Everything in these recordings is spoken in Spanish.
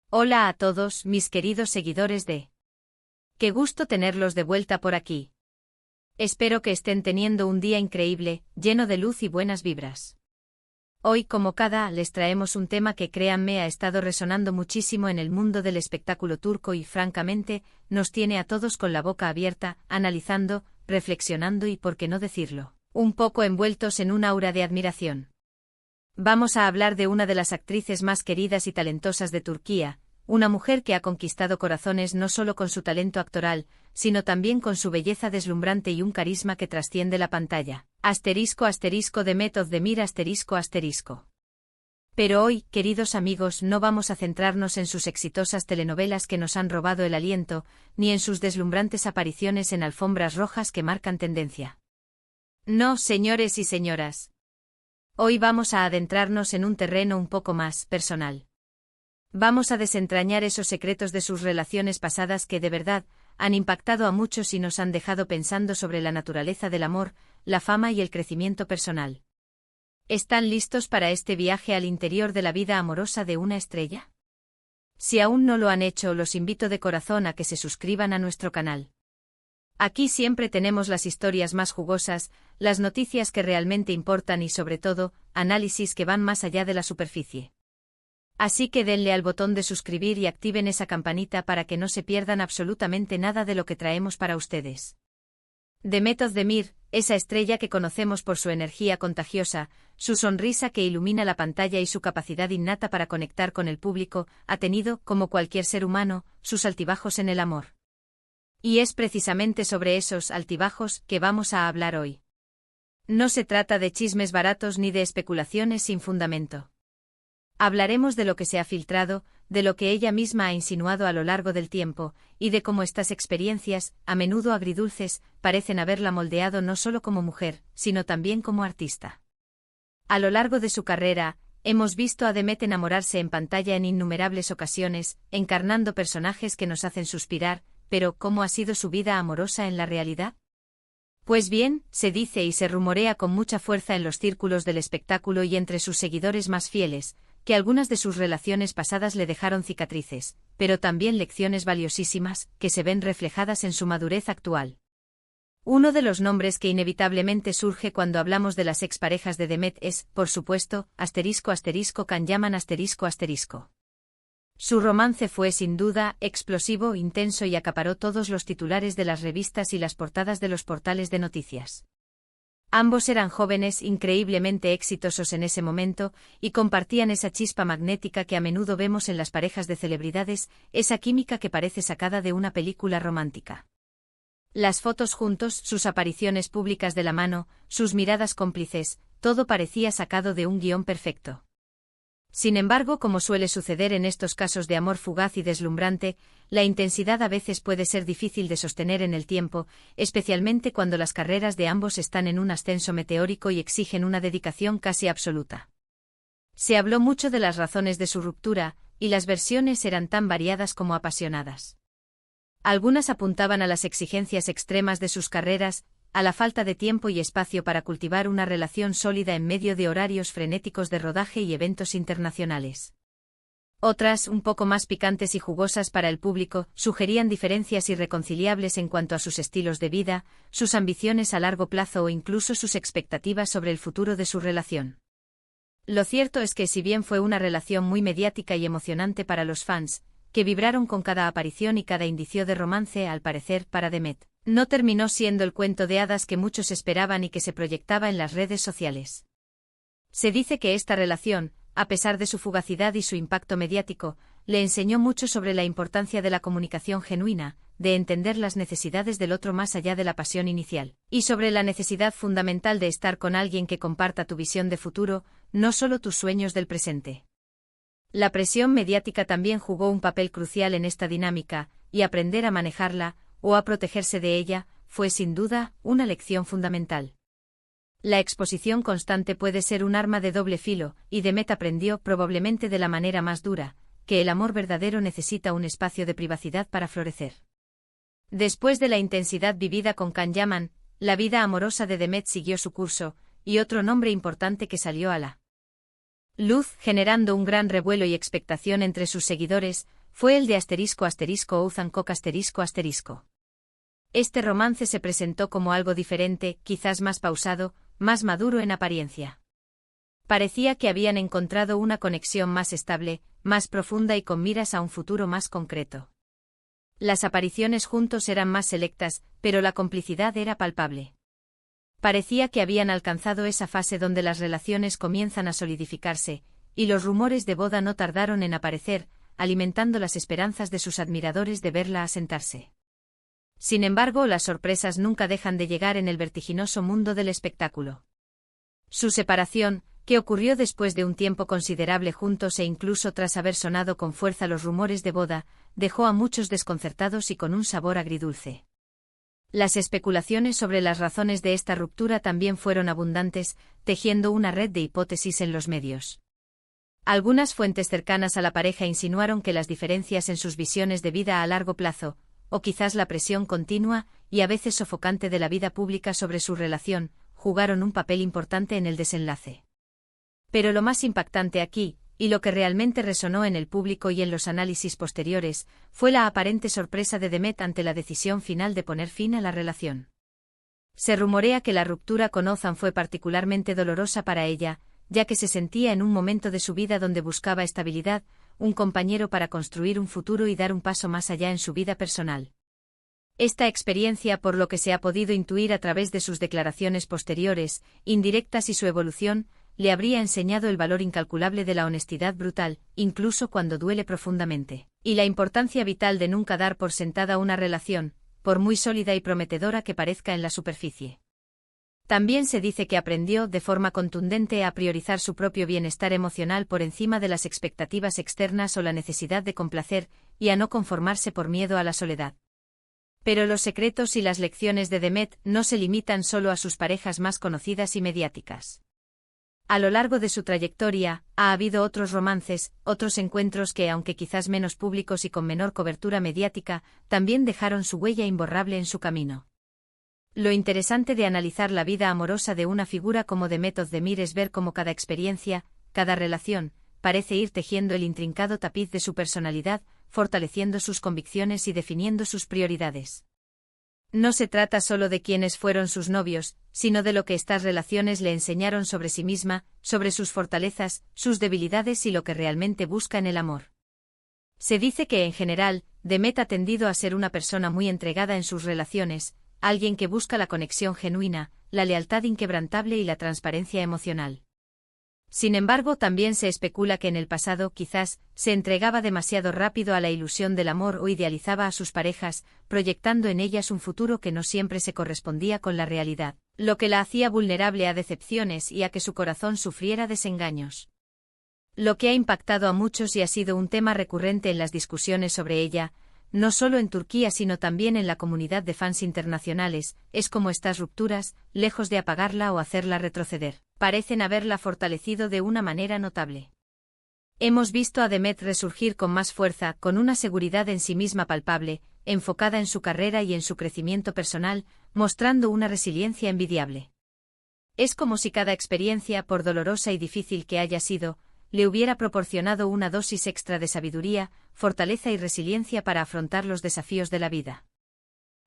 Hola a todos, mis queridos seguidores de... Qué gusto tenerlos de vuelta por aquí. Espero que estén teniendo un día increíble, lleno de luz y buenas vibras. Hoy, como cada, les traemos un tema que créanme ha estado resonando muchísimo en el mundo del espectáculo turco y francamente, nos tiene a todos con la boca abierta, analizando, reflexionando y, por qué no decirlo, un poco envueltos en un aura de admiración. Vamos a hablar de una de las actrices más queridas y talentosas de Turquía, una mujer que ha conquistado corazones no solo con su talento actoral, sino también con su belleza deslumbrante y un carisma que trasciende la pantalla. Demet Özdemir ***. Pero hoy, queridos amigos, no vamos a centrarnos en sus exitosas telenovelas que nos han robado el aliento, ni en sus deslumbrantes apariciones en alfombras rojas que marcan tendencia. No, señores y señoras. Hoy vamos a adentrarnos en un terreno un poco más personal. Vamos a desentrañar esos secretos de sus relaciones pasadas que de verdad han impactado a muchos y nos han dejado pensando sobre la naturaleza del amor, la fama y el crecimiento personal. ¿Están listos para este viaje al interior de la vida amorosa de una estrella? Si aún no lo han hecho, los invito de corazón a que se suscriban a nuestro canal. Aquí siempre tenemos las historias más jugosas, las noticias que realmente importan y sobre todo, análisis que van más allá de la superficie. Así que denle al botón de suscribir y activen esa campanita para que no se pierdan absolutamente nada de lo que traemos para ustedes. Demet Özdemir, esa estrella que conocemos por su energía contagiosa, su sonrisa que ilumina la pantalla y su capacidad innata para conectar con el público, ha tenido, como cualquier ser humano, sus altibajos en el amor. Y es precisamente sobre esos altibajos que vamos a hablar hoy. No se trata de chismes baratos ni de especulaciones sin fundamento. Hablaremos de lo que se ha filtrado, de lo que ella misma ha insinuado a lo largo del tiempo, y de cómo estas experiencias, a menudo agridulces, parecen haberla moldeado no solo como mujer, sino también como artista. A lo largo de su carrera, hemos visto a Demet enamorarse en pantalla en innumerables ocasiones, encarnando personajes que nos hacen suspirar, pero ¿cómo ha sido su vida amorosa en la realidad? Pues bien, se dice y se rumorea con mucha fuerza en los círculos del espectáculo y entre sus seguidores más fieles, que algunas de sus relaciones pasadas le dejaron cicatrices, pero también lecciones valiosísimas, que se ven reflejadas en su madurez actual. Uno de los nombres que inevitablemente surge cuando hablamos de las exparejas de Demet es, por supuesto, ***Can Yaman ***. Su romance fue sin duda explosivo, intenso y acaparó todos los titulares de las revistas y las portadas de los portales de noticias. Ambos eran jóvenes increíblemente exitosos en ese momento y compartían esa chispa magnética que a menudo vemos en las parejas de celebridades, esa química que parece sacada de una película romántica. Las fotos juntos, sus apariciones públicas de la mano, sus miradas cómplices, todo parecía sacado de un guión perfecto. Sin embargo, como suele suceder en estos casos de amor fugaz y deslumbrante, la intensidad a veces puede ser difícil de sostener en el tiempo, especialmente cuando las carreras de ambos están en un ascenso meteórico y exigen una dedicación casi absoluta. Se habló mucho de las razones de su ruptura, y las versiones eran tan variadas como apasionadas. Algunas apuntaban a las exigencias extremas de sus carreras, a la falta de tiempo y espacio para cultivar una relación sólida en medio de horarios frenéticos de rodaje y eventos internacionales. Otras, un poco más picantes y jugosas para el público, sugerían diferencias irreconciliables en cuanto a sus estilos de vida, sus ambiciones a largo plazo o incluso sus expectativas sobre el futuro de su relación. Lo cierto es que si bien fue una relación muy mediática y emocionante para los fans, que vibraron con cada aparición y cada indicio de romance, al parecer, para Demet, no terminó siendo el cuento de hadas que muchos esperaban y que se proyectaba en las redes sociales. Se dice que esta relación, a pesar de su fugacidad y su impacto mediático, le enseñó mucho sobre la importancia de la comunicación genuina, de entender las necesidades del otro más allá de la pasión inicial, y sobre la necesidad fundamental de estar con alguien que comparta tu visión de futuro, no solo tus sueños del presente. La presión mediática también jugó un papel crucial en esta dinámica, y aprender a manejarla, o a protegerse de ella, fue sin duda una lección fundamental. La exposición constante puede ser un arma de doble filo, y Demet aprendió, probablemente de la manera más dura, que el amor verdadero necesita un espacio de privacidad para florecer. Después de la intensidad vivida con Can Yaman, la vida amorosa de Demet siguió su curso, y otro nombre importante que salió a la luz, generando un gran revuelo y expectación entre sus seguidores, fue el de ***Ouzan Cock***. Este romance se presentó como algo diferente, quizás más pausado, más maduro en apariencia. Parecía que habían encontrado una conexión más estable, más profunda y con miras a un futuro más concreto. Las apariciones juntos eran más selectas, pero la complicidad era palpable. Parecía que habían alcanzado esa fase donde las relaciones comienzan a solidificarse, y los rumores de boda no tardaron en aparecer, alimentando las esperanzas de sus admiradores de verla asentarse. Sin embargo, las sorpresas nunca dejan de llegar en el vertiginoso mundo del espectáculo. Su separación, que ocurrió después de un tiempo considerable juntos e incluso tras haber sonado con fuerza los rumores de boda, dejó a muchos desconcertados y con un sabor agridulce. Las especulaciones sobre las razones de esta ruptura también fueron abundantes, tejiendo una red de hipótesis en los medios. Algunas fuentes cercanas a la pareja insinuaron que las diferencias en sus visiones de vida a largo plazo, o quizás la presión continua y a veces sofocante de la vida pública sobre su relación, jugaron un papel importante en el desenlace. Pero lo más impactante aquí, y lo que realmente resonó en el público y en los análisis posteriores, fue la aparente sorpresa de Demet ante la decisión final de poner fin a la relación. Se rumorea que la ruptura con Ouzan fue particularmente dolorosa para ella, ya que se sentía en un momento de su vida donde buscaba estabilidad, un compañero para construir un futuro y dar un paso más allá en su vida personal. Esta experiencia, por lo que se ha podido intuir a través de sus declaraciones posteriores, indirectas y su evolución, le habría enseñado el valor incalculable de la honestidad brutal, incluso cuando duele profundamente, y la importancia vital de nunca dar por sentada una relación, por muy sólida y prometedora que parezca en la superficie. También se dice que aprendió de forma contundente a priorizar su propio bienestar emocional por encima de las expectativas externas o la necesidad de complacer, y a no conformarse por miedo a la soledad. Pero los secretos y las lecciones de Demet no se limitan solo a sus parejas más conocidas y mediáticas. A lo largo de su trayectoria, ha habido otros romances, otros encuentros que, aunque quizás menos públicos y con menor cobertura mediática, también dejaron su huella imborrable en su camino. Lo interesante de analizar la vida amorosa de una figura como Demet Özdemir es ver cómo cada experiencia, cada relación, parece ir tejiendo el intrincado tapiz de su personalidad, fortaleciendo sus convicciones y definiendo sus prioridades. No se trata solo de quiénes fueron sus novios, sino de lo que estas relaciones le enseñaron sobre sí misma, sobre sus fortalezas, sus debilidades y lo que realmente busca en el amor. Se dice que en general, Demet ha tendido a ser una persona muy entregada en sus relaciones, alguien que busca la conexión genuina, la lealtad inquebrantable y la transparencia emocional. Sin embargo, también se especula que en el pasado, quizás, se entregaba demasiado rápido a la ilusión del amor o idealizaba a sus parejas, proyectando en ellas un futuro que no siempre se correspondía con la realidad, lo que la hacía vulnerable a decepciones y a que su corazón sufriera desengaños. Lo que ha impactado a muchos y ha sido un tema recurrente en las discusiones sobre ella, no solo en Turquía sino también en la comunidad de fans internacionales, es cómo estas rupturas, lejos de apagarla o hacerla retroceder, parecen haberla fortalecido de una manera notable. Hemos visto a Demet resurgir con más fuerza, con una seguridad en sí misma palpable, enfocada en su carrera y en su crecimiento personal, mostrando una resiliencia envidiable. Es como si cada experiencia, por dolorosa y difícil que haya sido, le hubiera proporcionado una dosis extra de sabiduría, fortaleza y resiliencia para afrontar los desafíos de la vida.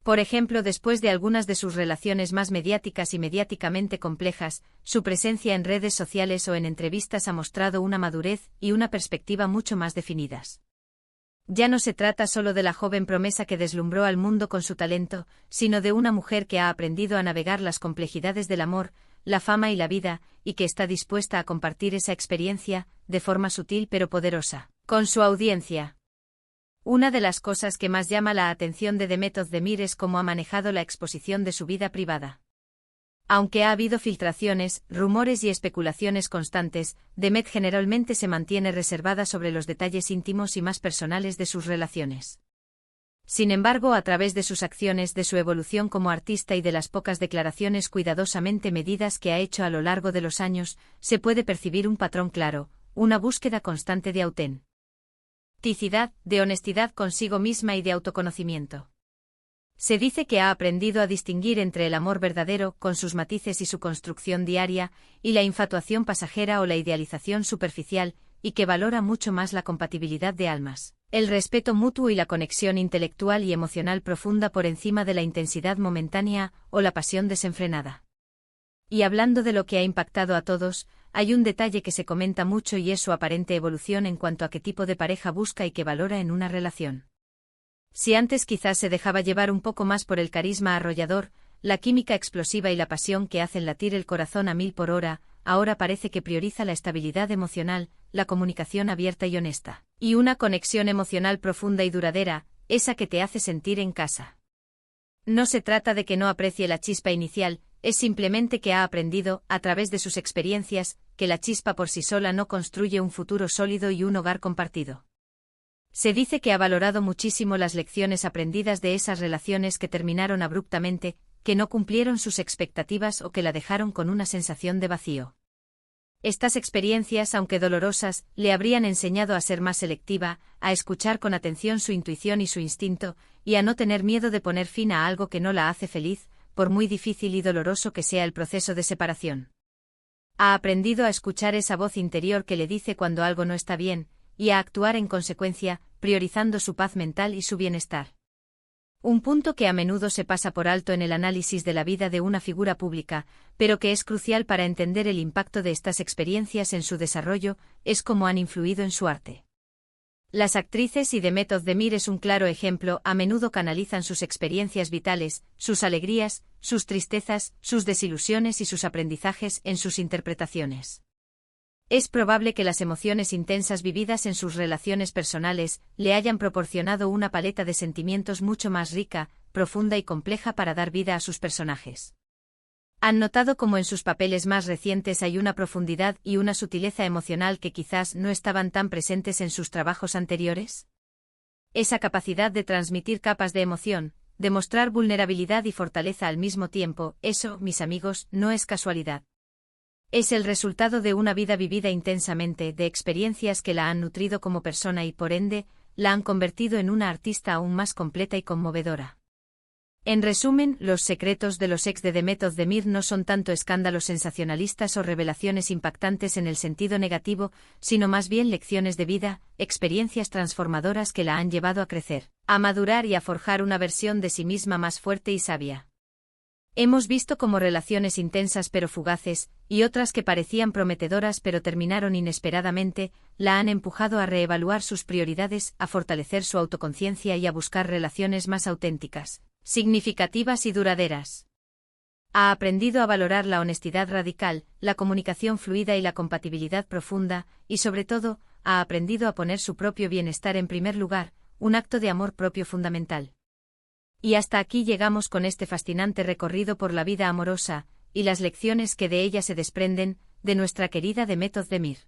Por ejemplo, después de algunas de sus relaciones más mediáticas y mediáticamente complejas, su presencia en redes sociales o en entrevistas ha mostrado una madurez y una perspectiva mucho más definidas. Ya no se trata solo de la joven promesa que deslumbró al mundo con su talento, sino de una mujer que ha aprendido a navegar las complejidades del amor, la fama y la vida, y que está dispuesta a compartir esa experiencia, de forma sutil pero poderosa, con su audiencia. Una de las cosas que más llama la atención de Demet Özdemir es cómo ha manejado la exposición de su vida privada. Aunque ha habido filtraciones, rumores y especulaciones constantes, Demet generalmente se mantiene reservada sobre los detalles íntimos y más personales de sus relaciones. Sin embargo, a través de sus acciones, de su evolución como artista y de las pocas declaraciones cuidadosamente medidas que ha hecho a lo largo de los años, se puede percibir un patrón claro, una búsqueda constante de autenticidad, de honestidad consigo misma y de autoconocimiento. Se dice que ha aprendido a distinguir entre el amor verdadero, con sus matices y su construcción diaria, y la infatuación pasajera o la idealización superficial, y que valora mucho más la compatibilidad de almas, El respeto mutuo y la conexión intelectual y emocional profunda por encima de la intensidad momentánea o la pasión desenfrenada. Y hablando de lo que ha impactado a todos, hay un detalle que se comenta mucho y es su aparente evolución en cuanto a qué tipo de pareja busca y qué valora en una relación. Si antes quizás se dejaba llevar un poco más por el carisma arrollador, la química explosiva y la pasión que hacen latir el corazón a 1000 por hora, ahora parece que prioriza la estabilidad emocional, la comunicación abierta y honesta, y una conexión emocional profunda y duradera, esa que te hace sentir en casa. No se trata de que no aprecie la chispa inicial, es simplemente que ha aprendido, a través de sus experiencias, que la chispa por sí sola no construye un futuro sólido y un hogar compartido. Se dice que ha valorado muchísimo las lecciones aprendidas de esas relaciones que terminaron abruptamente, que no cumplieron sus expectativas o que la dejaron con una sensación de vacío. Estas experiencias, aunque dolorosas, le habrían enseñado a ser más selectiva, a escuchar con atención su intuición y su instinto, y a no tener miedo de poner fin a algo que no la hace feliz, por muy difícil y doloroso que sea el proceso de separación. Ha aprendido a escuchar esa voz interior que le dice cuando algo no está bien, y a actuar en consecuencia, priorizando su paz mental y su bienestar. Un punto que a menudo se pasa por alto en el análisis de la vida de una figura pública, pero que es crucial para entender el impacto de estas experiencias en su desarrollo, es cómo han influido en su arte. Las actrices y Demet Özdemir es un claro ejemplo, a menudo canalizan sus experiencias vitales, sus alegrías, sus tristezas, sus desilusiones y sus aprendizajes en sus interpretaciones. Es probable que las emociones intensas vividas en sus relaciones personales le hayan proporcionado una paleta de sentimientos mucho más rica, profunda y compleja para dar vida a sus personajes. ¿Han notado cómo en sus papeles más recientes hay una profundidad y una sutileza emocional que quizás no estaban tan presentes en sus trabajos anteriores? Esa capacidad de transmitir capas de emoción, de mostrar vulnerabilidad y fortaleza al mismo tiempo, eso, mis amigos, no es casualidad. Es el resultado de una vida vivida intensamente, de experiencias que la han nutrido como persona y, por ende, la han convertido en una artista aún más completa y conmovedora. En resumen, los secretos de los ex de Demet Özdemir no son tanto escándalos sensacionalistas o revelaciones impactantes en el sentido negativo, sino más bien lecciones de vida, experiencias transformadoras que la han llevado a crecer, a madurar y a forjar una versión de sí misma más fuerte y sabia. Hemos visto cómo relaciones intensas pero fugaces, y otras que parecían prometedoras pero terminaron inesperadamente, la han empujado a reevaluar sus prioridades, a fortalecer su autoconciencia y a buscar relaciones más auténticas, significativas y duraderas. Ha aprendido a valorar la honestidad radical, la comunicación fluida y la compatibilidad profunda, y sobre todo, ha aprendido a poner su propio bienestar en primer lugar, un acto de amor propio fundamental. Y hasta aquí llegamos con este fascinante recorrido por la vida amorosa, y las lecciones que de ella se desprenden, de nuestra querida Demet Özdemir.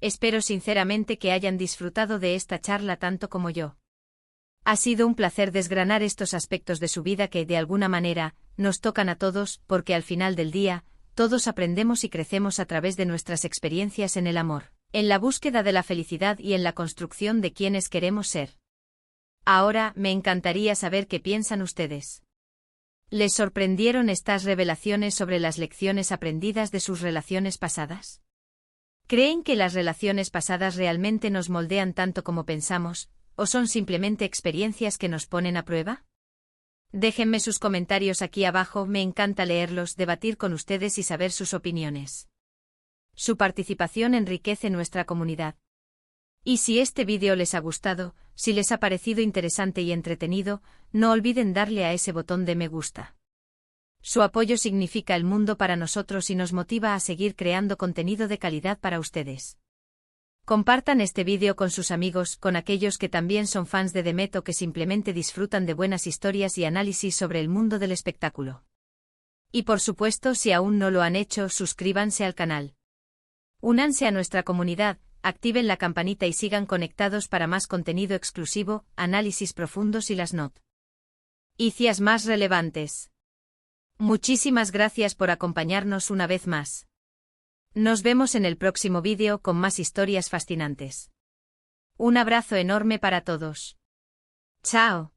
Espero sinceramente que hayan disfrutado de esta charla tanto como yo. Ha sido un placer desgranar estos aspectos de su vida que, de alguna manera, nos tocan a todos, porque al final del día, todos aprendemos y crecemos a través de nuestras experiencias en el amor, en la búsqueda de la felicidad y en la construcción de quienes queremos ser. Ahora, me encantaría saber qué piensan ustedes. ¿Les sorprendieron estas revelaciones sobre las lecciones aprendidas de sus relaciones pasadas? ¿Creen que las relaciones pasadas realmente nos moldean tanto como pensamos, o son simplemente experiencias que nos ponen a prueba? Déjenme sus comentarios aquí abajo, me encanta leerlos, debatir con ustedes y saber sus opiniones. Su participación enriquece nuestra comunidad. Y si este vídeo les ha gustado, si les ha parecido interesante y entretenido, no olviden darle a ese botón de me gusta. Su apoyo significa el mundo para nosotros y nos motiva a seguir creando contenido de calidad para ustedes. Compartan este vídeo con sus amigos, con aquellos que también son fans de Demet o que simplemente disfrutan de buenas historias y análisis sobre el mundo del espectáculo. Y por supuesto, si aún no lo han hecho, suscríbanse al canal. Únanse a nuestra comunidad, activen la campanita y sigan conectados para más contenido exclusivo, análisis profundos y las noticias más relevantes. Muchísimas gracias por acompañarnos una vez más. Nos vemos en el próximo vídeo con más historias fascinantes. Un abrazo enorme para todos. Chao.